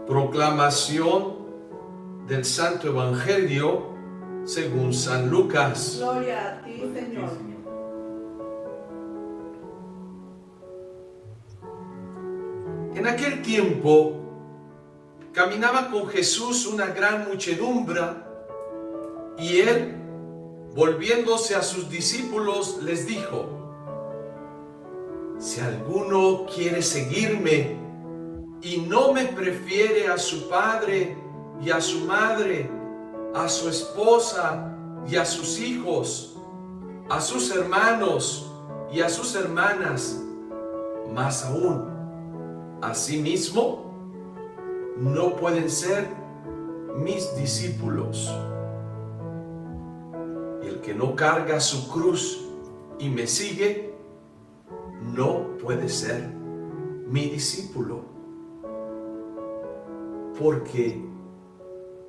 Proclamación del Santo Evangelio según San Lucas. Gloria a ti, Señor. En aquel tiempo caminaba con Jesús una gran muchedumbre, y él, volviéndose a sus discípulos, les dijo: si alguno quiere seguirme y no me prefiere a su padre y a su madre, a su esposa y a sus hijos, a sus hermanos y a sus hermanas, más aún a sí mismo, no pueden ser mis discípulos. El que no carga su cruz y me sigue, no puede ser mi discípulo. Porque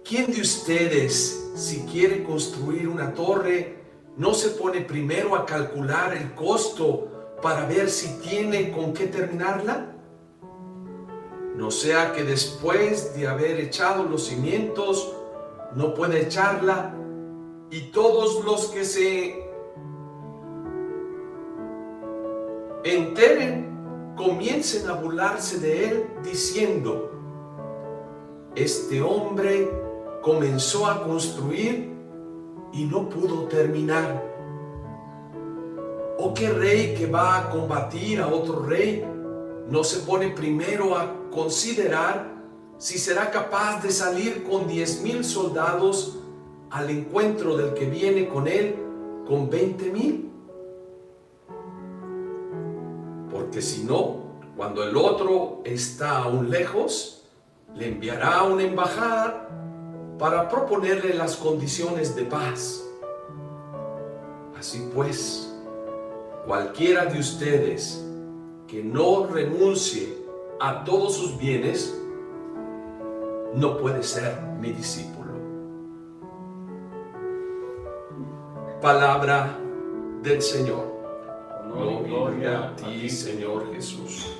¿quién de ustedes, si quiere construir una torre, no se pone primero a calcular el costo para ver si tiene con qué terminarla? No sea que después de haber echado los cimientos, no pueda echarla, y todos los que se enteren comiencen a burlarse de él, diciendo: este hombre comenzó a construir y no pudo terminar. ¿O qué rey que va a combatir a otro rey no se pone primero a considerar si será capaz de salir con 10,000 soldados al encuentro del que viene con él con 20,000? Porque si no, cuando el otro está aún lejos, le enviará una embajada para proponerle las condiciones de paz. Así pues, cualquiera de ustedes que no renuncie a todos sus bienes, no puede ser mi discípulo. Palabra del Señor. Gloria a ti, Señor Jesús.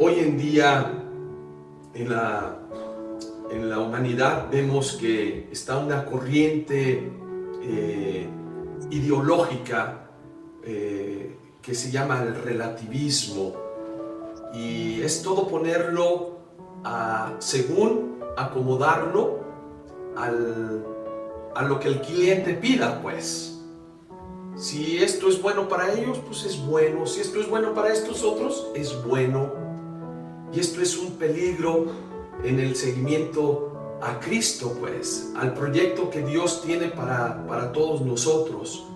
Hoy en día en la humanidad vemos que está una corriente ideológica que se llama el relativismo, y es todo ponerlo según acomodarlo a lo que el cliente pida. Pues si esto es bueno para ellos, pues es bueno; si esto es bueno para estos otros, es bueno. Y esto es un peligro en el seguimiento a Cristo, pues, al proyecto que Dios tiene para todos nosotros.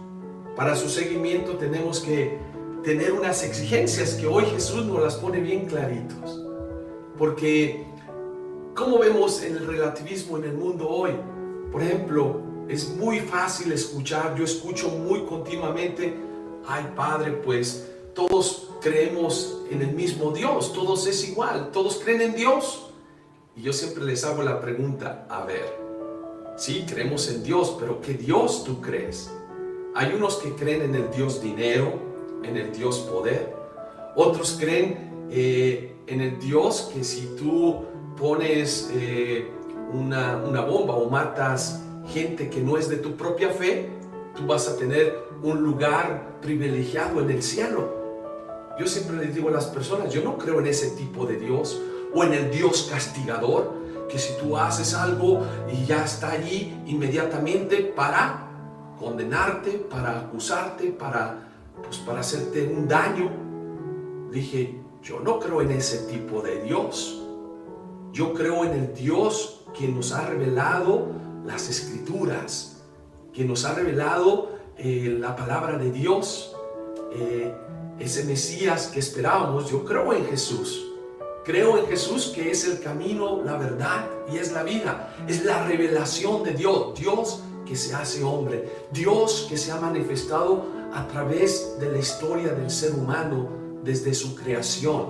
Para su seguimiento tenemos que tener unas exigencias que hoy Jesús nos las pone bien claritos. Porque, ¿cómo vemos el relativismo en el mundo hoy? Por ejemplo, es muy fácil escuchar, yo escucho muy continuamente: ay, Padre, pues todos creemos en el mismo Dios, todos es igual, todos creen en Dios. Y yo siempre les hago la pregunta: a ver, sí, creemos en Dios, pero ¿qué Dios tú crees? Hay unos que creen en el Dios dinero, en el Dios poder. Otros creen en el Dios que si tú pones una bomba o matas gente que no es de tu propia fe, tú vas a tener un lugar privilegiado en el cielo. Yo siempre les digo a las personas: yo no creo en ese tipo de Dios, o en el Dios castigador, que si tú haces algo y ya está allí inmediatamente para condenarte, para acusarte, para hacerte un daño. Dije: yo no creo en ese tipo de Dios. Yo creo en el Dios que nos ha revelado las Escrituras, que nos ha revelado la palabra de Dios, ese Mesías que esperábamos. Yo creo en Jesús. Creo en Jesús, que es el camino, la verdad y es la vida. Es la revelación de Dios. Dios que se hace hombre. Dios que se ha manifestado a través de la historia del ser humano desde su creación,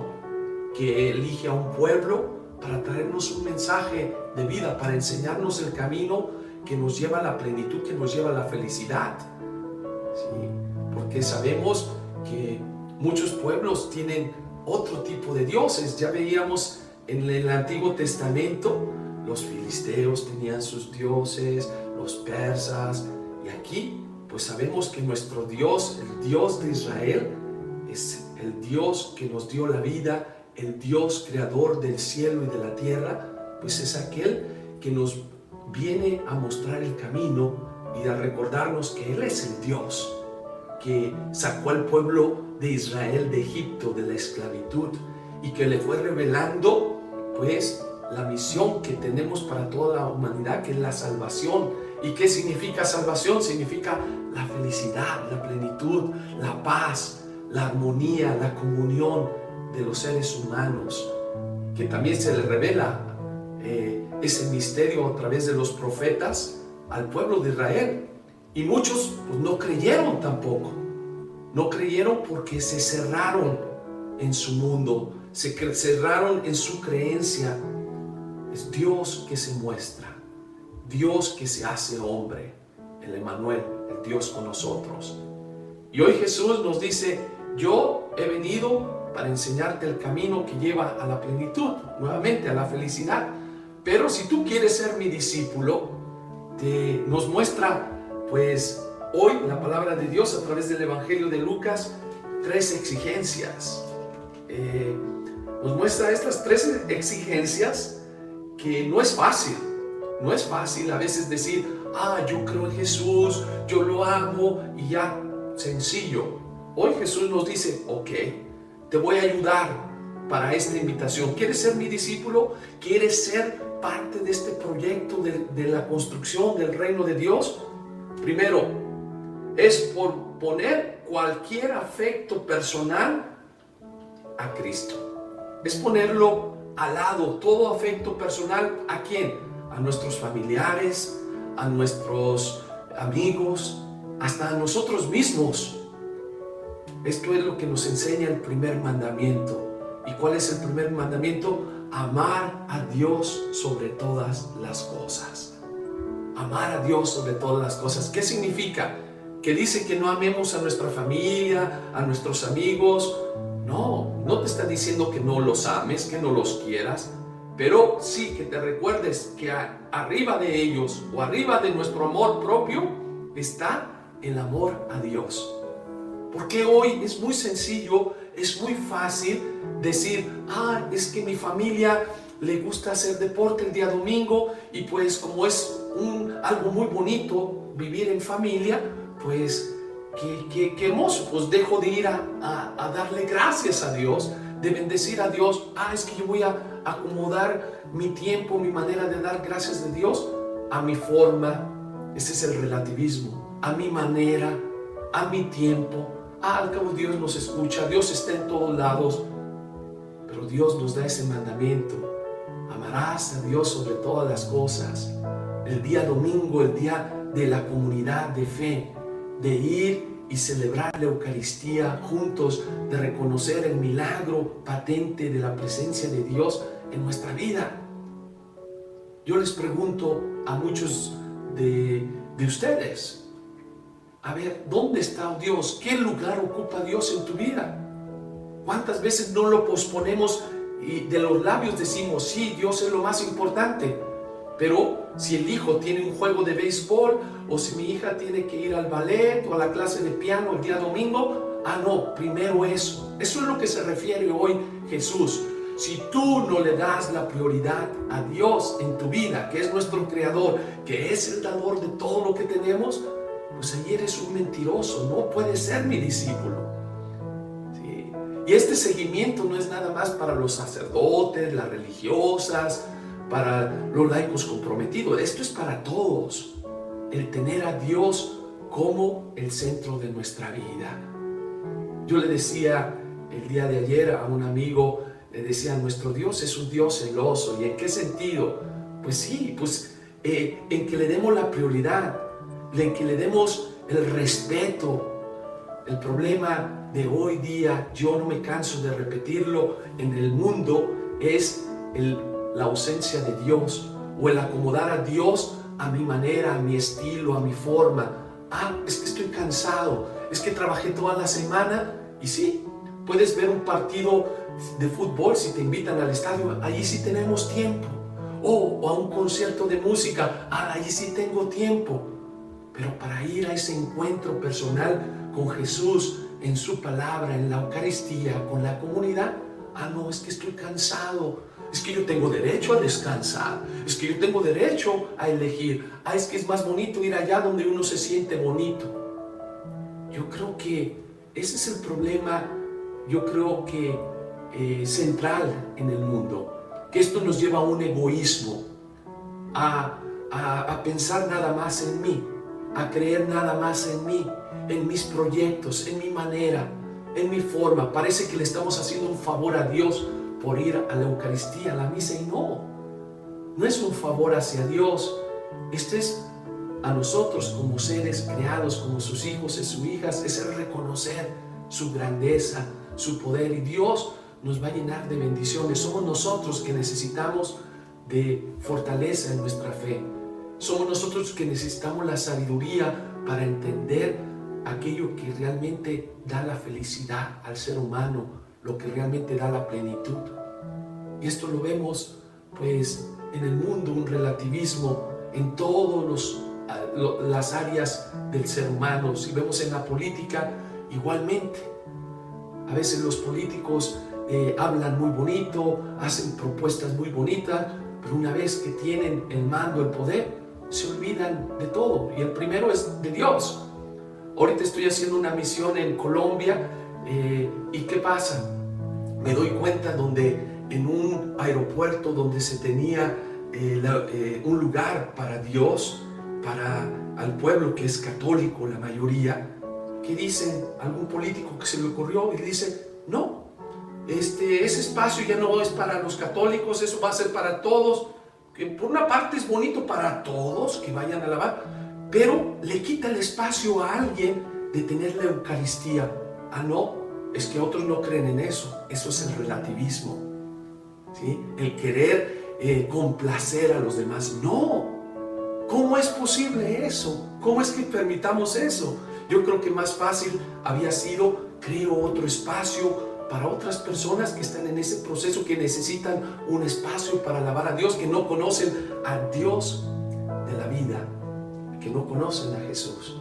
que elige a un pueblo para traernos un mensaje de vida, para enseñarnos el camino que nos lleva a la plenitud, que nos lleva a la felicidad. ¿Sí? Porque sabemos que muchos pueblos tienen otro tipo de dioses. Ya veíamos en el Antiguo Testamento, los filisteos tenían sus dioses, los persas, y aquí pues sabemos que nuestro Dios, el Dios de Israel, es el Dios que nos dio la vida, el Dios creador del cielo y de la tierra, pues es aquel que nos viene a mostrar el camino y a recordarnos que Él es el Dios que sacó al pueblo de Israel de Egipto, de la esclavitud, y que le fue revelando pues la misión que tenemos para toda la humanidad, que es la salvación. ¿Y qué significa salvación? Significa la felicidad, la plenitud, la paz, la armonía, la comunión de los seres humanos, que también se le revela ese misterio a través de los profetas al pueblo de Israel. Y muchos pues, no creyeron tampoco. No creyeron porque se cerraron en su mundo, se cerraron en su creencia. Es Dios que se muestra, Dios que se hace hombre, el Emmanuel, el Dios con nosotros. Y hoy Jesús nos dice: yo he venido para enseñarte el camino que lleva a la plenitud, nuevamente a la felicidad. Pero si tú quieres ser mi discípulo, nos muestra pues hoy la palabra de Dios a través del Evangelio de Lucas 3 exigencias. Nos muestra estas 3 exigencias que no es fácil. No es fácil a veces decir: yo creo en Jesús, yo lo amo y ya, sencillo. Hoy Jesús nos dice: ok, te voy a ayudar para esta invitación. ¿Quieres ser mi discípulo? ¿Quieres ser parte de este proyecto de la construcción del reino de Dios? Primero, es por poner cualquier afecto personal a Cristo. Es ponerlo al lado, todo afecto personal. ¿A quién? A nuestros familiares, a nuestros amigos, hasta a nosotros mismos. Esto es lo que nos enseña el primer mandamiento. ¿Y cuál es el primer mandamiento? Amar a Dios sobre todas las cosas. Amar a Dios sobre todas las cosas. ¿Qué significa? ¿Que dice que no amemos a nuestra familia, a nuestros amigos? No, no te está diciendo que no los ames, que no los quieras, pero sí que te recuerdes que arriba de ellos o arriba de nuestro amor propio está el amor a Dios. Porque hoy es muy sencillo, es muy fácil decir: es que mi familia le gusta hacer deporte el día domingo y pues como es algo muy bonito vivir en familia, pues qué hermoso, pues dejo de ir a darle gracias a Dios, de bendecir a Dios. Es que yo voy a acomodar mi tiempo, mi manera de dar gracias de Dios a mi forma. Ese es el relativismo, a mi manera, a mi tiempo. Al cabo Dios nos escucha, Dios está en todos lados, pero Dios nos da ese mandamiento: amarás a Dios sobre todas las cosas. El día domingo, el día de la comunidad de fe, de ir y celebrar la Eucaristía juntos, de reconocer el milagro patente de la presencia de Dios en nuestra vida. Yo les pregunto a muchos de ustedes: a ver, ¿dónde está Dios? ¿Qué lugar ocupa Dios en tu vida? ¿Cuántas veces no lo posponemos y de los labios decimos: sí, Dios es lo más importante? Pero si el hijo tiene un juego de béisbol, o si mi hija tiene que ir al ballet o a la clase de piano el día domingo, no, primero eso. Eso es lo que se refiere hoy Jesús. Si tú no le das la prioridad a Dios en tu vida, que es nuestro creador, que es el dador de todo lo que tenemos, pues ahí eres un mentiroso, no puedes ser mi discípulo. ¿Sí? Y este seguimiento no es nada más para los sacerdotes, las religiosas, para los laicos comprometidos. Esto es para todos. El tener a Dios como el centro de nuestra vida. Yo le decía el día de ayer a un amigo, le decía: nuestro Dios es un Dios celoso. ¿Y en qué sentido? Pues sí, pues en que le demos la prioridad, en que le demos el respeto. El problema de hoy día, yo no me canso de repetirlo, en el mundo es la ausencia de Dios, o el acomodar a Dios a mi manera, a mi estilo, a mi forma. Es que estoy cansado, es que trabajé toda la semana. Y sí, puedes ver un partido de fútbol si te invitan al estadio, allí sí tenemos tiempo. O a un concierto de música, allí sí tengo tiempo. Pero para ir a ese encuentro personal con Jesús, en su palabra, en la Eucaristía, con la comunidad, no, es que estoy cansado, es que yo tengo derecho a descansar, es que yo tengo derecho a elegir, es que es más bonito ir allá donde uno se siente bonito. Yo creo que ese es el problema, yo creo que central en el mundo, que esto nos lleva a un egoísmo, a pensar nada más en mí, a creer nada más en mí, en mis proyectos, en mi manera, en mi forma. Parece que le estamos haciendo un favor a Dios por ir a la Eucaristía, a la misa, y no es un favor hacia Dios. Este es a nosotros como seres creados, como sus hijos y sus hijas, es el reconocer su grandeza, su poder, y Dios nos va a llenar de bendiciones. Somos nosotros que necesitamos de fortaleza en nuestra fe. Somos nosotros que necesitamos la sabiduría para entender aquello que realmente da la felicidad al ser humano, lo que realmente da la plenitud. Y esto lo vemos pues en el mundo, un relativismo en todas las áreas del ser humano. Si vemos en la política, igualmente. A veces los políticos hablan muy bonito, hacen propuestas muy bonitas, pero una vez que tienen el mando, el poder, se olvidan de todo, y el primero es de Dios. Ahorita estoy haciendo una misión en Colombia, y ¿qué pasa? Me doy cuenta donde en un aeropuerto donde se tenía un lugar para Dios, para al pueblo que es católico, la mayoría, que dicen, algún político que se le ocurrió y dice, no, ese espacio ya no es para los católicos, eso va a ser para todos, que por una parte es bonito para todos que vayan a alabar, pero le quita el espacio a alguien de tener la Eucaristía. No, es que otros no creen en eso. Eso es el relativismo, ¿sí? El querer complacer a los demás. No, ¿cómo es posible eso? ¿Cómo es que permitamos eso? Yo creo que más fácil había sido, creo otro espacio para otras personas que están en ese proceso, que necesitan un espacio para alabar a Dios, que no conocen a Dios de la vida, que no conocen a Jesús.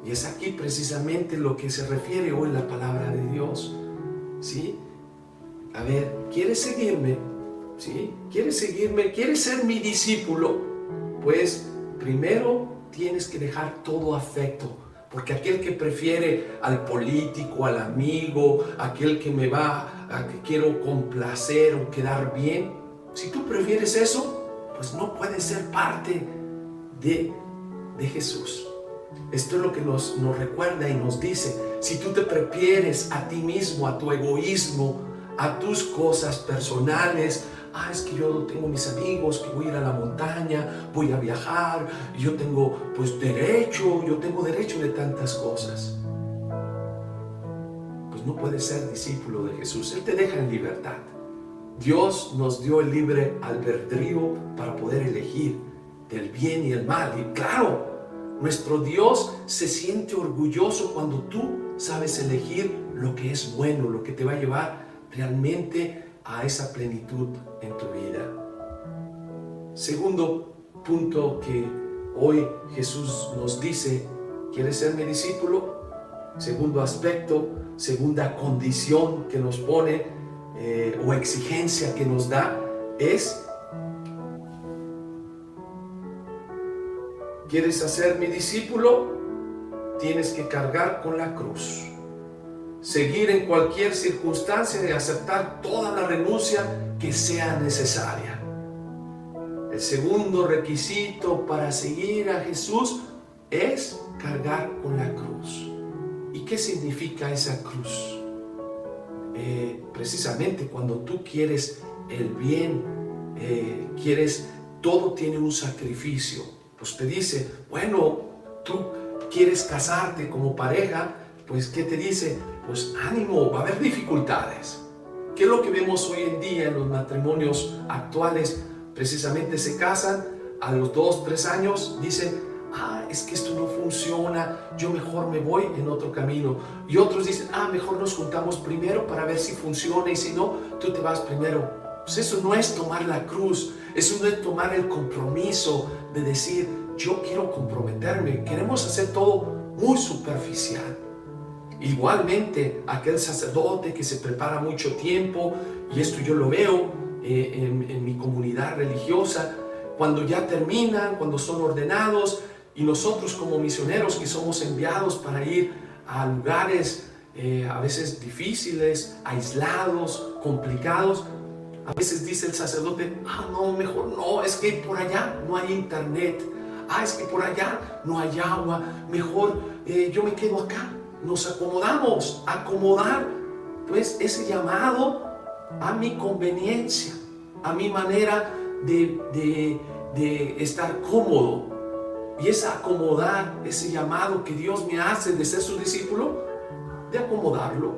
Y es aquí precisamente lo que se refiere hoy la palabra de Dios, ¿sí? A ver, ¿quieres seguirme? ¿Sí? ¿Quieres seguirme? ¿Quieres ser mi discípulo? Pues primero tienes que dejar todo afecto, porque aquel que prefiere al político, al amigo, aquel que que quiero complacer o quedar bien, si tú prefieres eso, pues no puedes ser parte de Jesús. Esto es lo que nos recuerda y nos dice: si tú te prefieres a ti mismo, a tu egoísmo, a tus cosas personales, es que yo tengo mis amigos, que voy a ir a la montaña, voy a viajar, y yo tengo tengo derecho de tantas cosas, pues no puedes ser discípulo de Jesús. Él te deja en libertad. Dios nos dio el libre albedrío para poder elegir del bien y el mal. Y claro, nuestro Dios se siente orgulloso cuando tú sabes elegir lo que es bueno, lo que te va a llevar realmente a esa plenitud en tu vida. Segundo punto que hoy Jesús nos dice: ¿quieres ser mi discípulo? Segundo aspecto, segunda condición que nos pone o exigencia que nos da es: ¿quieres hacer mi discípulo? Tienes que cargar con la cruz, seguir en cualquier circunstancia y aceptar toda la renuncia que sea necesaria. El segundo requisito para seguir a Jesús es cargar con la cruz. ¿Y qué significa esa cruz? Precisamente cuando tú quieres el bien, todo tiene un sacrificio. Pues te dice, bueno, tú quieres casarte como pareja, pues ¿qué te dice? Pues ánimo, va a haber dificultades. ¿Qué es lo que vemos hoy en día en los matrimonios actuales? Precisamente se casan, a los 2, 3 años dicen, es que esto no funciona, yo mejor me voy en otro camino. Y otros dicen, mejor nos juntamos primero para ver si funciona, y si no, tú te vas primero. Pues eso no es tomar la cruz, eso no es tomar el compromiso de decir, yo quiero comprometerme. Queremos hacer todo muy superficial. Igualmente, aquel sacerdote que se prepara mucho tiempo, y esto yo lo veo en mi comunidad religiosa, cuando ya terminan, cuando son ordenados, y nosotros como misioneros que somos enviados para ir a lugares a veces difíciles, aislados, complicados, a veces dice el sacerdote, no, mejor no, es que por allá no hay internet, es que por allá no hay agua, mejor yo me quedo acá. Nos acomodamos, acomodar pues ese llamado a mi conveniencia, a mi manera de estar cómodo. Y es acomodar ese llamado que Dios me hace de ser su discípulo, de acomodarlo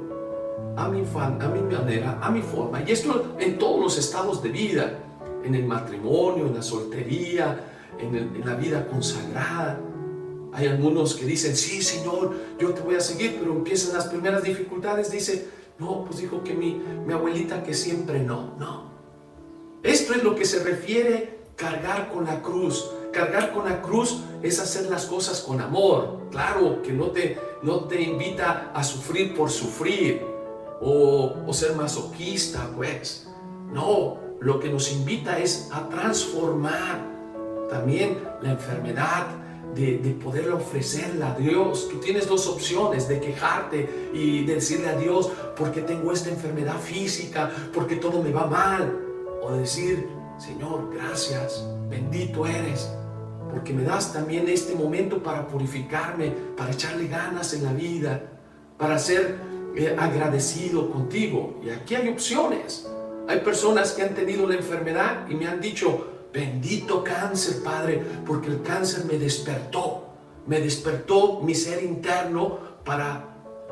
a mi manera, a mi forma. Y esto en todos los estados de vida, en el matrimonio, en la soltería, en la vida consagrada. Hay algunos que dicen, sí, Señor, yo te voy a seguir, pero empiezan las primeras dificultades, dice, no, pues dijo que mi abuelita que siempre no. Esto es lo que se refiere cargar con la cruz. Cargar con la cruz es hacer las cosas con amor. Claro que no te invita a sufrir por sufrir o ser masoquista, pues. No, lo que nos invita es a transformar también la enfermedad, de poderla ofrecerla a Dios. Tú tienes dos opciones, de quejarte y de decirle a Dios, porque tengo esta enfermedad física, porque todo me va mal, o decir, Señor, gracias, bendito eres, porque me das también este momento para purificarme, para echarle ganas en la vida, para ser agradecido contigo. Y aquí hay opciones. Hay personas que han tenido la enfermedad y me han dicho, bendito cáncer, Padre, porque el cáncer me despertó mi ser interno para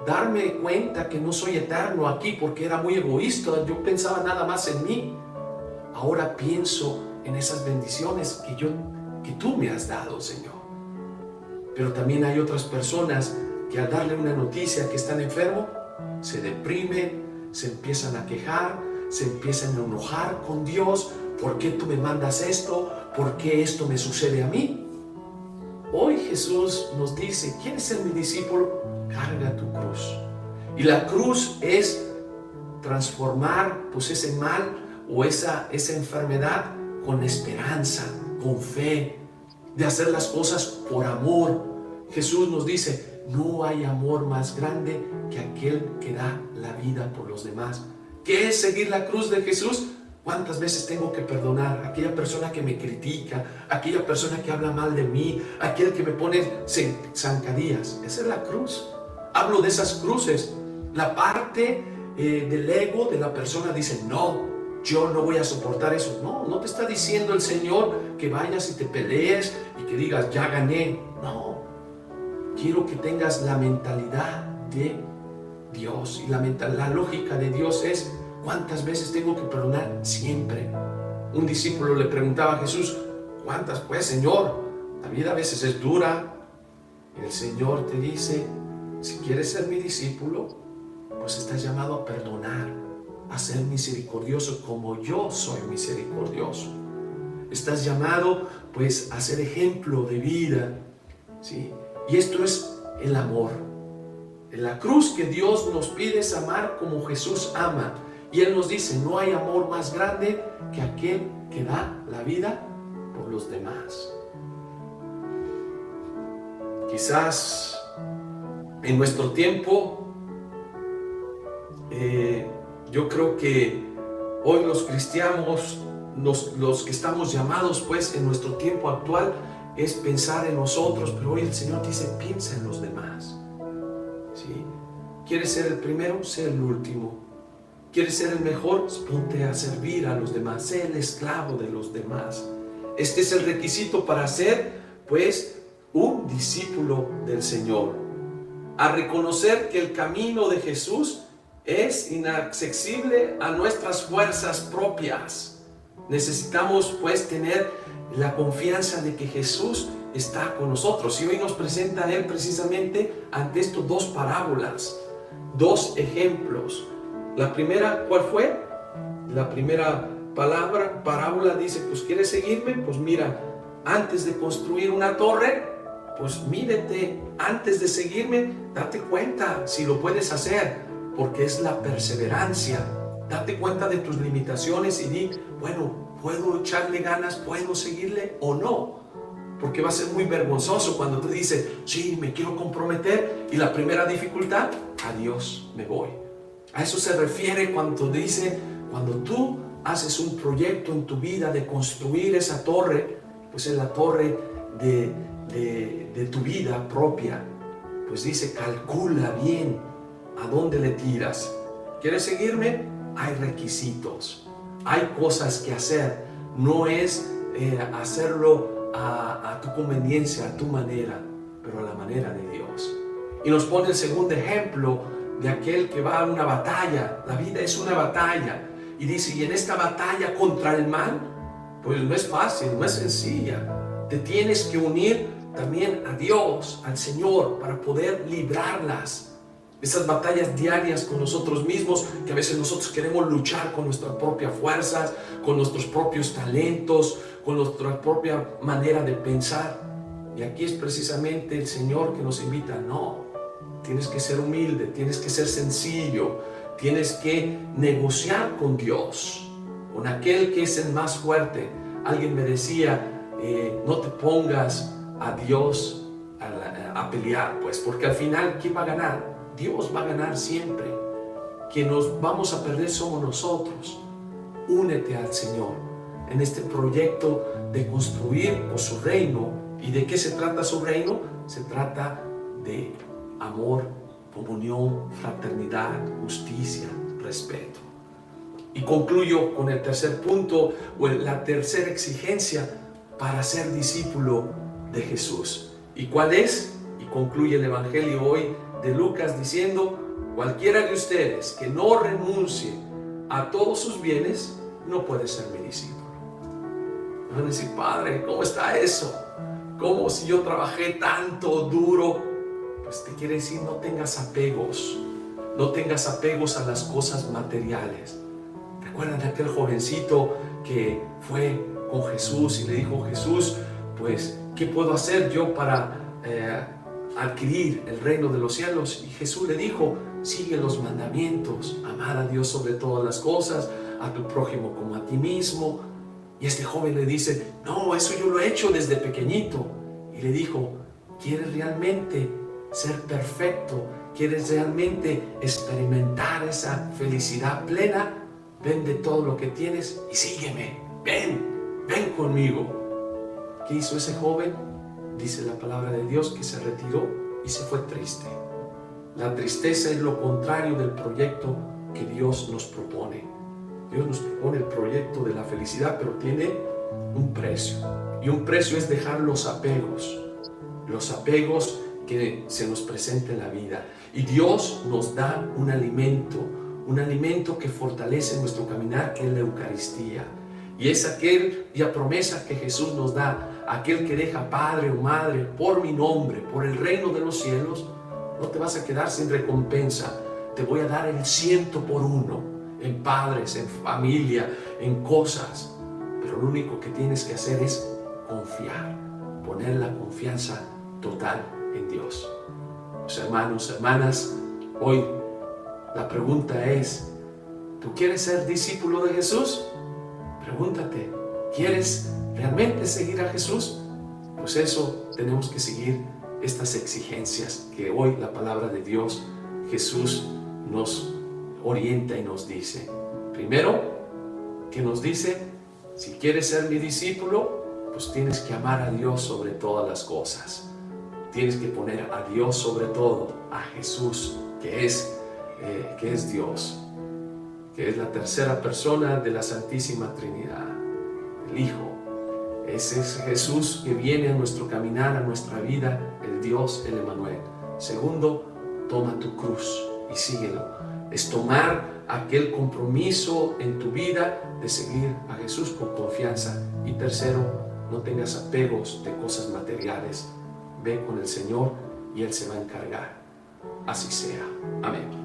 darme cuenta que no soy eterno aquí, porque era muy egoísta, yo pensaba nada más en mí. Ahora pienso en esas bendiciones que tú me has dado, Señor. Pero también hay otras personas que al darle una noticia que están enfermos, se deprimen, se empiezan a quejar, se empiezan a enojar con Dios. ¿Por qué tú me mandas esto? ¿Por qué esto me sucede a mí? Hoy Jesús nos dice, ¿quieres ser mi discípulo? Carga tu cruz. Y la cruz es transformar pues ese mal o esa enfermedad con esperanza, con fe, de hacer las cosas por amor. Jesús nos dice, no hay amor más grande que aquel que da la vida por los demás. ¿Qué es seguir la cruz de Jesús? ¿Cuántas veces tengo que perdonar a aquella persona que me critica, a aquella persona que habla mal de mí, a aquel que me pone zancadillas? Esa es la cruz. Hablo de esas cruces. La parte del ego de la persona dice, no, yo no voy a soportar eso. No te está diciendo el Señor que vayas y te pelees y que digas, ya gané. No, quiero que tengas la mentalidad de Dios. Y la lógica de Dios es, ¿cuántas veces tengo que perdonar? Siempre. Un discípulo le preguntaba a Jesús, ¿cuántas? Pues, Señor, la vida a veces es dura. Y el Señor te dice, si quieres ser mi discípulo, pues estás llamado a perdonar, a ser misericordioso como yo soy misericordioso. Estás llamado pues a ser ejemplo de vida, ¿sí? Y esto es el amor. En la cruz que Dios nos pide es amar como Jesús ama. Y Él nos dice, no hay amor más grande que aquel que da la vida por los demás. Quizás en nuestro tiempo, yo creo que hoy los cristianos, los que estamos llamados pues en nuestro tiempo actual, es pensar en nosotros, pero hoy el Señor dice, piensa en los demás. ¿Sí? ¿Quieres ser el primero? Sé el último. ¿Quieres ser el mejor? Ponte a servir a los demás, sé el esclavo de los demás. Este es el requisito para ser pues un discípulo del Señor. A reconocer que el camino de Jesús es inaccesible a nuestras fuerzas propias. Necesitamos pues tener la confianza de que Jesús está con nosotros. Y hoy nos presenta a Él precisamente ante estos dos parábolas, dos ejemplos. La primera, ¿cuál fue? La primera parábola dice, pues ¿quieres seguirme? Pues mira, antes de construir una torre, pues mírete, antes de seguirme, date cuenta si lo puedes hacer, porque es la perseverancia. Date cuenta de tus limitaciones y di, bueno, ¿puedo echarle ganas? ¿Puedo seguirle o no? Porque va a ser muy vergonzoso cuando tú dices, sí, me quiero comprometer, y la primera dificultad, adiós, me voy. A eso se refiere cuando dice, cuando tú haces un proyecto en tu vida de construir esa torre, pues es la torre de tu vida propia. Pues dice, calcula bien a dónde le tiras. ¿Quieres seguirme? Hay requisitos, hay cosas que hacer. No es hacerlo a tu conveniencia, a tu manera, pero a la manera de Dios. Y nos pone el segundo ejemplo de aquel que va a una batalla. La vida es una batalla. Y dice, y en esta batalla contra el mal, pues no es fácil, no es sencilla. Te tienes que unir también a Dios, al Señor, para poder librarlas. Esas batallas diarias con nosotros mismos, que a veces nosotros queremos luchar con nuestras propias fuerzas, con nuestros propios talentos, con nuestra propia manera de pensar. Y aquí es precisamente el Señor que nos invita, no, tienes que ser humilde, tienes que ser sencillo, tienes que negociar con Dios, con aquel que es el más fuerte. Alguien me decía, no te pongas a Dios a pelear, pues, porque al final, ¿quién va a ganar? Dios va a ganar siempre. Quien nos vamos a perder somos nosotros. Únete al Señor en este proyecto de construir por su reino. ¿Y de qué se trata su reino? Se trata de amor, comunión, fraternidad, justicia, respeto. Y concluyo con el tercer punto, o la tercera exigencia para ser discípulo de Jesús. ¿Y cuál es? Y concluye el Evangelio hoy de Lucas diciendo, cualquiera de ustedes que no renuncie a todos sus bienes, no puede ser mi discípulo. Van a decir, Padre, ¿cómo está eso? ¿Cómo si yo trabajé tanto, duro? Pues te quiere decir, no tengas apegos. No tengas apegos a las cosas materiales. ¿Recuerdan de aquel jovencito que fue con Jesús y le dijo, Jesús, pues, ¿qué puedo hacer yo para adquirir el reino de los cielos? Y Jesús le dijo, sigue los mandamientos, amar a Dios sobre todas las cosas, a tu prójimo como a ti mismo. Y este joven le dice, no, eso yo lo he hecho desde pequeñito. Y le dijo, ¿quieres realmente ser perfecto? ¿Quieres realmente experimentar esa felicidad plena? Vende todo lo que tienes y sígueme. Ven conmigo. ¿Qué hizo ese joven? Dice la palabra de Dios que se retiró y se fue triste. La tristeza es lo contrario del proyecto que Dios nos propone. Dios nos propone el proyecto de la felicidad, pero tiene un precio. Y un precio es dejar los apegos que se nos presenta en la vida. Y Dios nos da un alimento que fortalece nuestro caminar, que es la Eucaristía. Y es aquella promesa que Jesús nos da, aquel que deja padre o madre por mi nombre, por el reino de los cielos, no te vas a quedar sin recompensa. Te voy a dar el 100 por 1, en padres, en familia, en cosas. Pero lo único que tienes que hacer es confiar, poner la confianza total en Dios. Pues, hermanos, hermanas, hoy la pregunta es, ¿tú quieres ser discípulo de Jesús? Pregúntate, ¿quieres realmente seguir a Jesús? Pues eso, tenemos que seguir estas exigencias que hoy la palabra de Dios, Jesús, nos orienta y nos dice. Primero, que nos dice, si quieres ser mi discípulo, pues tienes que amar a Dios sobre todas las cosas. Tienes que poner a Dios sobre todo, a Jesús, que es Dios, que es la tercera persona de la Santísima Trinidad, el Hijo. Ese es Jesús que viene a nuestro caminar, a nuestra vida, el Dios, el Emmanuel. Segundo, toma tu cruz y síguelo. es tomar aquel compromiso en tu vida de seguir a Jesús con confianza. Y tercero, no tengas apegos de cosas materiales. Ve con el Señor y Él se va a encargar. Así sea. Amén.